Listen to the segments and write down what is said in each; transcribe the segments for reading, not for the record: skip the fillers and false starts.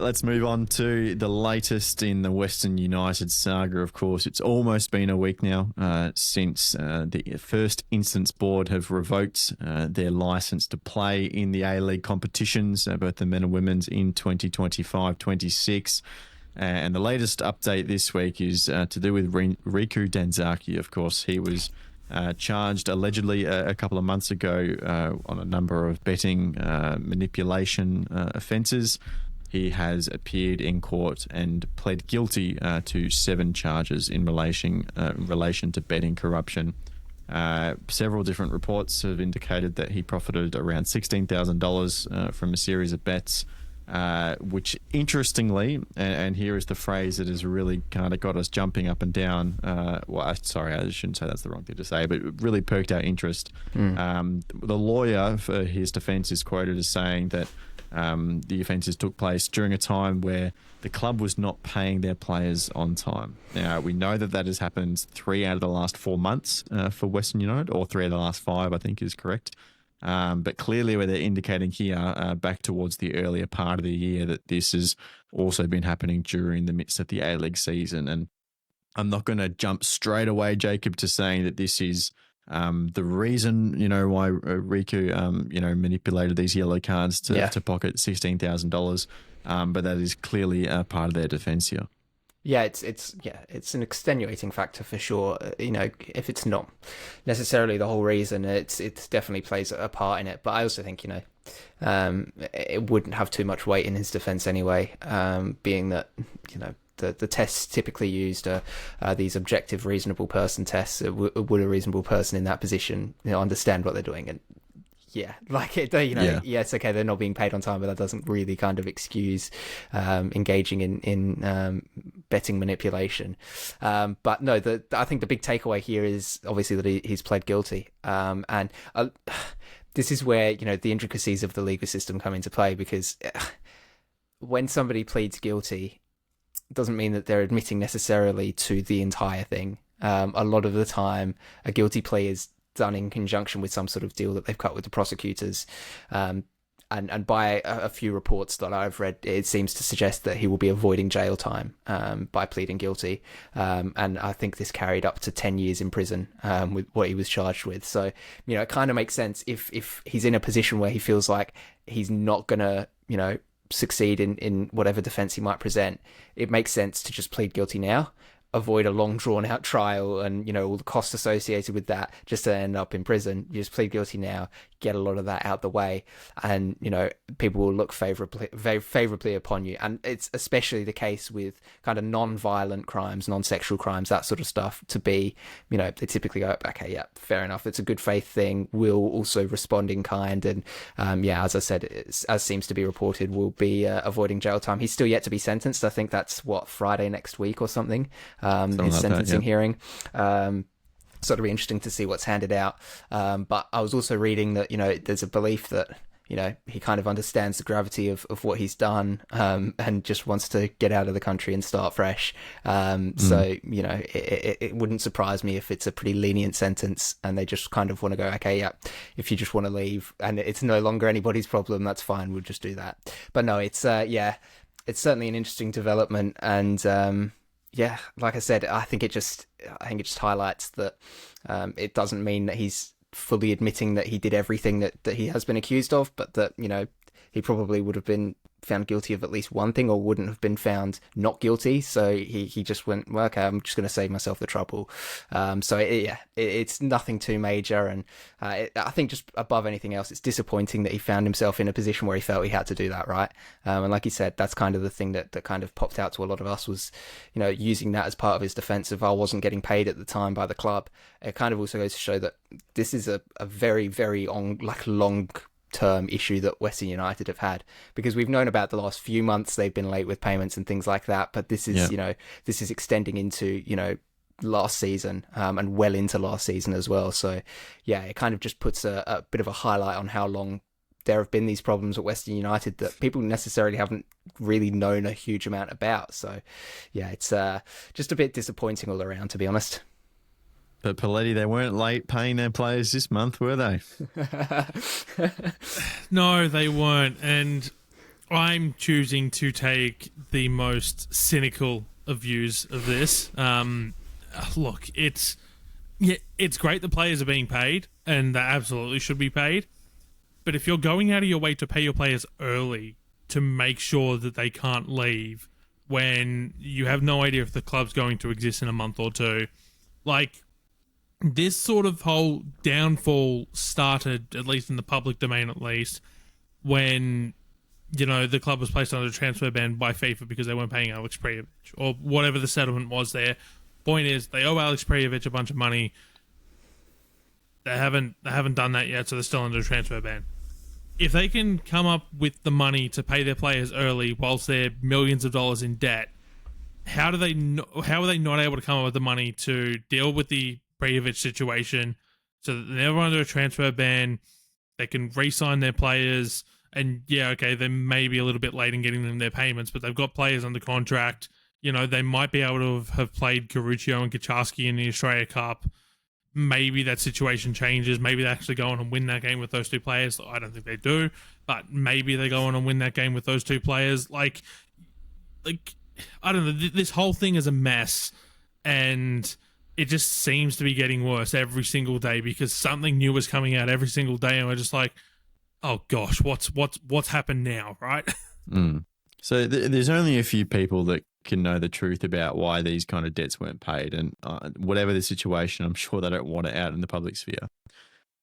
Let's move on to the latest in the Western United saga, of course. It's almost been a week now since the first instance board have revoked their licence to play in the A-League competitions, both the men and women's in 2025-26. And the latest update this week is to do with Riku Danzaki, of course. He was charged allegedly a couple of months ago on a number of betting manipulation offences. He has appeared in court and pled guilty to 7 charges in relation to betting corruption. Several different reports have indicated that he profited around $16,000 from a series of bets, which interestingly, and here is the phrase that has really kind of got us jumping up and down. Sorry, I shouldn't say that's the wrong thing to say, but it really perked our interest. The lawyer for his defence is quoted as saying that the offences took place during a time where the club was not paying their players on time. Now, we know that has happened 3 out of the last 4 months for Western United, or 3 out of the last 5, I think is correct. But clearly where they're indicating here back towards the earlier part of the year that this has also been happening during the midst of the A-League season. And I'm not going to jump straight away, Jacob, to saying that this is the reason, why Riku, manipulated these yellow cards to pocket $16,000. But that is clearly part of their defence here. Yeah, it's an extenuating factor for sure. If it's not necessarily the whole reason, it definitely plays a part in it. But I also think it wouldn't have too much weight in his defence anyway, being that the tests typically used are these objective reasonable person tests. Would a reasonable person in that position understand what they're doing? And yeah, it's okay, they're not being paid on time, but that doesn't really kind of excuse engaging in betting manipulation. But no, I think the big takeaway here is obviously that he's pled guilty. And this is where, the intricacies of the legal system come into play, because when somebody pleads guilty, doesn't mean that they're admitting necessarily to the entire thing. A lot of the time, a guilty plea is done in conjunction with some sort of deal that they've cut with the prosecutors. And by a few reports that I've read, it seems to suggest that he will be avoiding jail time by pleading guilty. And I think this carried up to 10 years in prison with what he was charged with. So, it kind of makes sense if he's in a position where he feels like he's not going to, succeed in whatever defense he might present. It makes sense to just plead guilty now, avoid a long drawn out trial and all the costs associated with that just to end up in prison. You just plead guilty now, get a lot of that out the way, and people will look very favorably upon you. And it's especially the case with kind of non-violent crimes, non-sexual crimes, that sort of stuff, to be they typically go, okay, yeah, fair enough, it's a good faith thing, we'll also respond in kind. And as I said, as seems to be reported, will be avoiding jail time. He's still yet to be sentenced. I think that's Friday next week or something, his sentencing hearing. So it'll be interesting to see what's handed out. But I was also reading that, there's a belief that, he kind of understands the gravity of what he's done, and just wants to get out of the country and start fresh. So, it wouldn't surprise me if it's a pretty lenient sentence and they just kind of want to go, okay, yeah, if you just want to leave and it's no longer anybody's problem, that's fine, we'll just do that. But no, it's certainly an interesting development. And, like I said, I think it just highlights that it doesn't mean that he's fully admitting that he did everything that he has been accused of, but that he probably would have been found guilty of at least one thing, or wouldn't have been found not guilty. So he just went, well, okay, I'm just going to save myself the trouble. It's nothing too major. And I think just above anything else, it's disappointing that he found himself in a position where he felt he had to do that, right? And like you said, that's kind of the thing that kind of popped out to a lot of us was, using that as part of his defense of I wasn't getting paid at the time by the club. It kind of also goes to show that this is a very, very long term issue that Western United have had, because we've known about the last few months they've been late with payments and things like that, but this is this is extending into last season, and well into last season as well. So it kind of just puts a bit of a highlight on how long there have been these problems at Western United that people necessarily haven't really known a huge amount about. So it's just a bit disappointing all around, to be honest. But Paletti, they weren't late paying their players this month, were they? No, they weren't. And I'm choosing to take the most cynical of views of this. Look, it's great the players are being paid, and they absolutely should be paid. But if you're going out of your way to pay your players early to make sure that they can't leave when you have no idea if the club's going to exist in a month or two, like, this sort of whole downfall started, at least in the public domain at least, when, the club was placed under a transfer ban by FIFA because they weren't paying Alex Prijovic, or whatever the settlement was there. Point is, they owe Alex Prijovic a bunch of money. They haven't done that yet, so they're still under a transfer ban. If they can come up with the money to pay their players early whilst they're millions of dollars in debt, how are they not able to come up with the money to deal with the Prijovic situation so that they're never under a transfer ban? They can re-sign their players, and they may be a little bit late in getting them their payments, but they've got players under contract. They might be able to have played Garuccio and Kaczarski in the Australia Cup. Maybe that situation changes. Maybe they actually go on and win that game with those two players. I don't think they do, but maybe they go on and win that game with those two players. Like I don't know. This whole thing is a mess, and it just seems to be getting worse every single day because something new is coming out every single day, and we're just like, oh gosh, what's happened now, right? So there's only a few people that can know the truth about why these kind of debts weren't paid, and whatever the situation, I'm sure they don't want it out in the public sphere.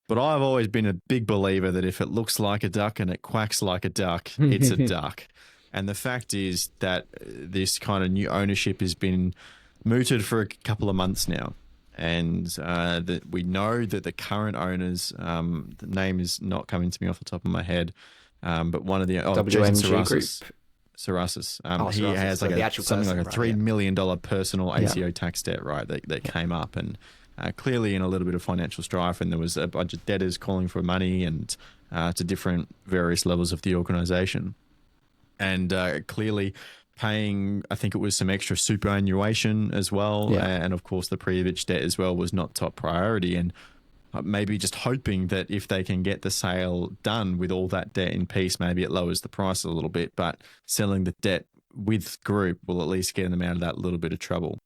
But I've always been a big believer that if it looks like a duck and it quacks like a duck, it's a duck. And the fact is that this kind of new ownership has been mooted for a couple of months now. And that we know that the current owners, the name is not coming to me off the top of my head, but one of the WMG Group. Sarasis. He has like something like a $3 million personal ACO tax debt, right? That came up, and clearly in a little bit of financial strife, and there was a bunch of debtors calling for money and to different various levels of the organisation, and clearly paying, I think it was some extra superannuation as well, and of course the Prijovic debt as well was not top priority, and maybe just hoping that if they can get the sale done with all that debt in peace, maybe it lowers the price a little bit, but selling the debt with group will at least get them out of that little bit of trouble.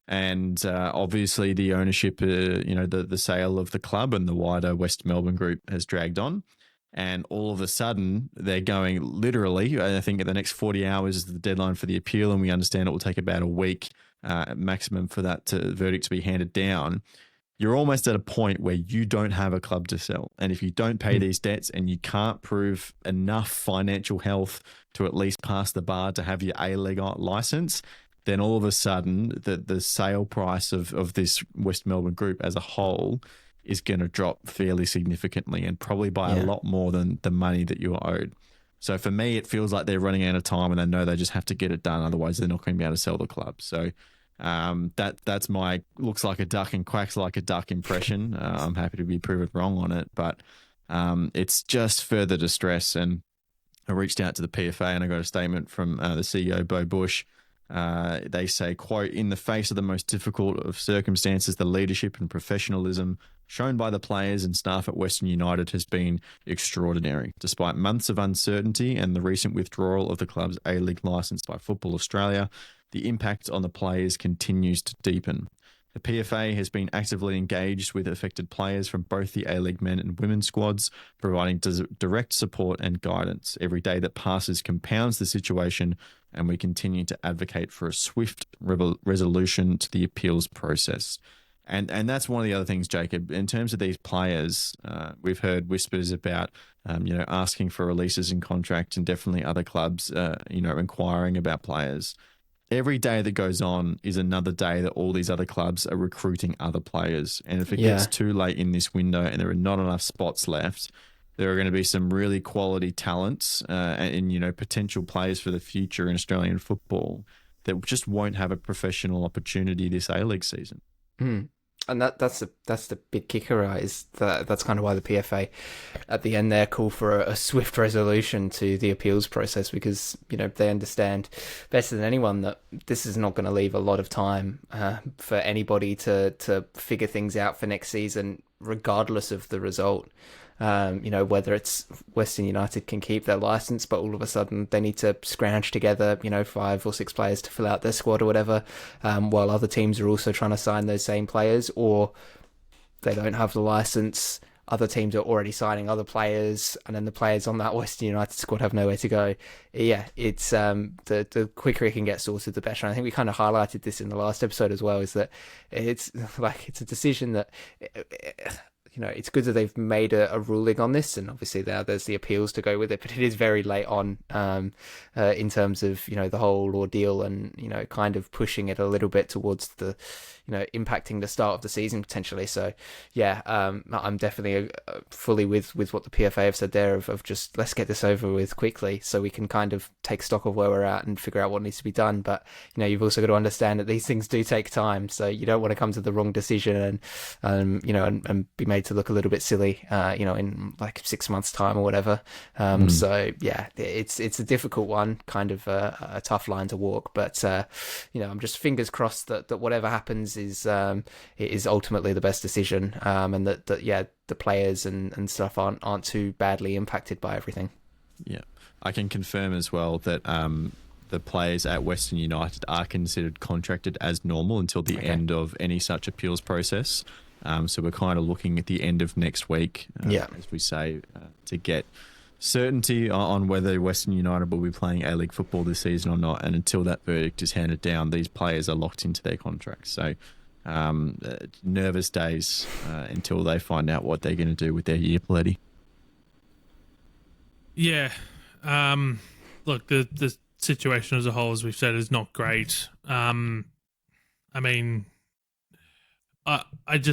And obviously the ownership, the sale of the club and the wider West Melbourne group has dragged on. And all of a sudden they're going literally, I think the next 40 hours is the deadline for the appeal. And we understand it will take about a week maximum for that verdict to be handed down. You're almost at a point where you don't have a club to sell. And if you don't pay these debts and you can't prove enough financial health to at least pass the bar to have your A-League license, then all of a sudden the sale price of this West Melbourne group as a whole is going to drop fairly significantly, and probably by a lot more than the money that you're owed. So for me, it feels like they're running out of time, and they know they just have to get it done. Otherwise, they're not going to be able to sell the club. So that's my looks like a duck and quacks like a duck impression. I'm happy to be proven wrong on it, but it's just further distress. And I reached out to the PFA and I got a statement from the CEO, Bo Bush. They say, quote, "In the face of the most difficult of circumstances, the leadership and professionalism shown by the players and staff at Western United has been extraordinary. Despite months of uncertainty and the recent withdrawal of the club's A-League licence by Football Australia, the impact on the players continues to deepen. The PFA has been actively engaged with affected players from both the A-League men and women's squads, providing direct support and guidance. Every day that passes compounds the situation, and we continue to advocate for a swift resolution to the appeals process." And that's one of the other things, Jacob. In terms of these players, we've heard whispers about, asking for releases in contract, and definitely other clubs, inquiring about players. Every day that goes on is another day that all these other clubs are recruiting other players. And if it gets too late in this window and there are not enough spots left, there are going to be some really quality talents and potential players for the future in Australian football that just won't have a professional opportunity this A-League season. And that's the big kicker, right? Is that's kind of why the PFA at the end there call for a swift resolution to the appeals process, because they understand better than anyone that this is not going to leave a lot of time for anybody to figure things out for next season, regardless of the result. Whether it's Western United can keep their license, but all of a sudden they need to scrounge together, 5 or 6 players to fill out their squad or whatever, while other teams are also trying to sign those same players, or they don't have the license. Other teams are already signing other players, and then the players on that Western United squad have nowhere to go. Yeah, it's the quicker it can get sorted, the better. And I think we kind of highlighted this in the last episode as well, is that it's a decision that it's good that they've made a ruling on this, and obviously there's the appeals to go with it, but it is very late on in terms of the whole ordeal, and kind of pushing it a little bit towards the impacting the start of the season potentially. So yeah, I'm definitely fully with what the PFA have said there of just let's get this over with quickly so we can kind of take stock of where we're at and figure out what needs to be done. But you've also got to understand that these things do take time, so you don't want to come to the wrong decision and be made to look a little bit silly in like 6 months time or whatever. So yeah, it's a difficult one, kind of a tough line to walk, but I'm just fingers crossed that whatever happens is ultimately the best decision, and that the players and stuff aren't too badly impacted by everything. Yeah, I can confirm as well that the players at Western United are considered contracted as normal until the end of any such appeals process. So we're kind of looking at the end of next week, as we say, to get certainty on whether Western United will be playing A-League football this season or not. And until that verdict is handed down, these players are locked into their contracts. So nervous days until they find out what they're going to do with their year, Pleads. Yeah. Look, the situation as a whole, as we've said, is not great. I mean, I don't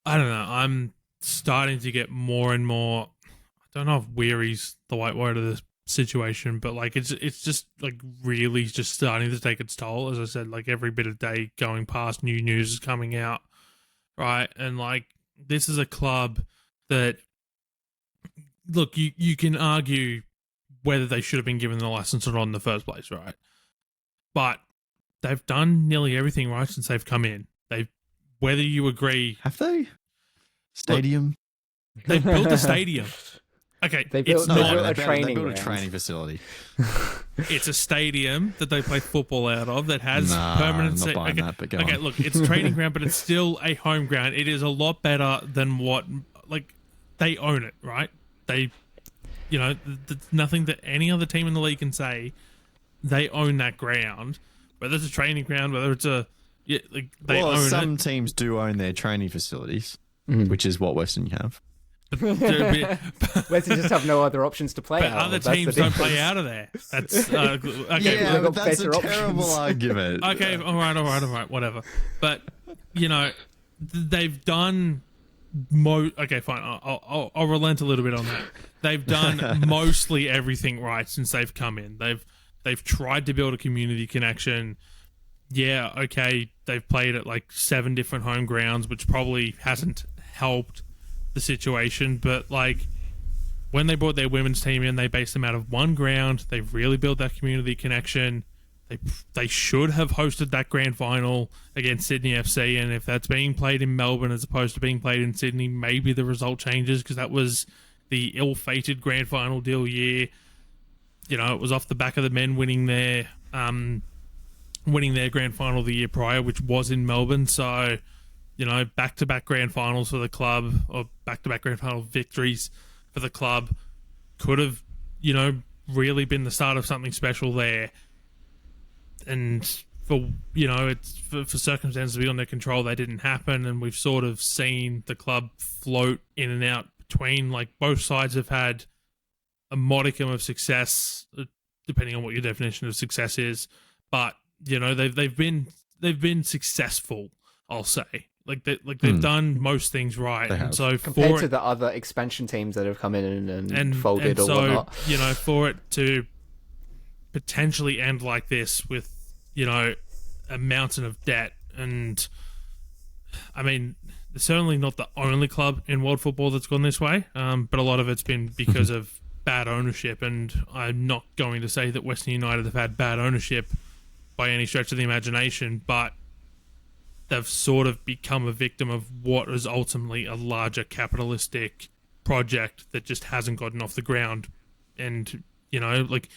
know. I'm starting to get more and more, I don't know if weary's the right word of this situation, but like it's just like really just starting to take its toll. As I said, like every bit of day going past, new news is coming out, right? And like this is a club that, look, you can argue whether they should have been given the license or not in the first place, right? But they've done nearly everything right since they've come in. Whether you agree, have they? Stadium. Look, they've built a stadium. Okay, they built a training facility. It's a stadium that they play football out of that has permanent. Okay, look, it's a training ground, but it's still a home ground. It is a lot better than what they own it, right? They, there's nothing that any other team in the league can say. They own that ground, whether it's a training ground, whether it's own some teams do own their training facilities, which is what Western have. Western just have no other options to play but out other of. teams don't play out of there. That's okay. Yeah, but that's a terrible argument. Okay, all right, whatever. But they've done okay, fine. I'll relent a little bit on that. They've done mostly everything right since they've come in. They've tried to build a community connection. Yeah, okay, they've played at like 7 different home grounds, which probably hasn't helped the situation. But like when they brought their women's team in, they based them out of one ground. They've really built that community connection. They should have hosted that grand final against Sydney FC, and if that's being played in Melbourne as opposed to being played in Sydney, maybe the result changes, because that was the ill-fated grand final deal year. It was off the back of the men winning their grand final the year prior, which was in Melbourne. So, back-to-back grand finals for the club, or back-to-back grand final victories for the club, could have, really been the start of something special there. And for circumstances beyond their control, they didn't happen, and we've sort of seen the club float in and out between. Like, both sides have had a modicum of success, depending on what your definition of success is. But they've been successful, I'll say. They've done most things right, and so compared to the other expansion teams that have come in and folded or whatnot, for it to potentially end like this with a mountain of debt, and I mean, they're certainly not the only club in world football that's gone this way, but a lot of it's been because of bad ownership, and I'm not going to say that Western United have had bad ownership by any stretch of the imagination, but they've sort of become a victim of what is ultimately a larger capitalistic project that just hasn't gotten off the ground. And, you know, like,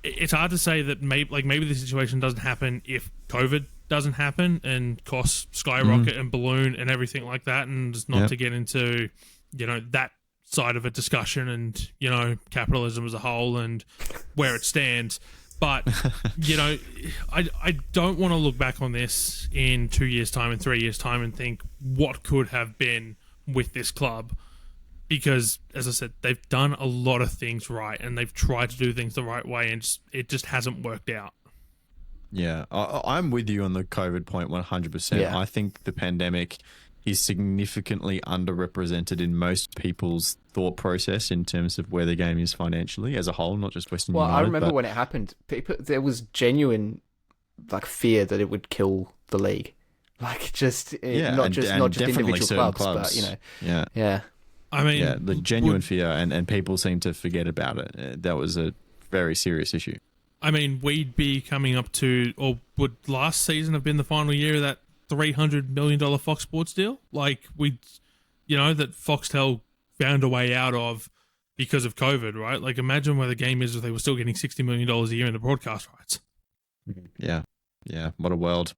it's hard to say that maybe the situation doesn't happen if COVID doesn't happen and costs skyrocket and balloon and everything like that, and just not to get into, you know, that side of a discussion and, you know, capitalism as a whole and where it stands. But, you know, I don't want to look back on this in 2 years' time and 3 years' time and think what could have been with this club. Because, as I said, they've done a lot of things right and they've tried to do things the right way, and it just hasn't worked out. Yeah, I'm with you on the COVID point 100%. Yeah. I think the pandemic is significantly underrepresented in most people's thought process in terms of where the game is financially as a whole, not just Western United. I remember when it happened, there was genuine like fear that it would kill the league, like not just individual clubs, but you know, yeah. I mean, the genuine fear, and people seem to forget about it. That was a very serious issue. I mean, we'd be coming up to, or would last season have been the final year of that $300 million Fox Sports deal? Like, that Foxtel found a way out of because of COVID, right? Like, imagine where the game is if they were still getting $60 million a year in the broadcast rights. Yeah. What a world.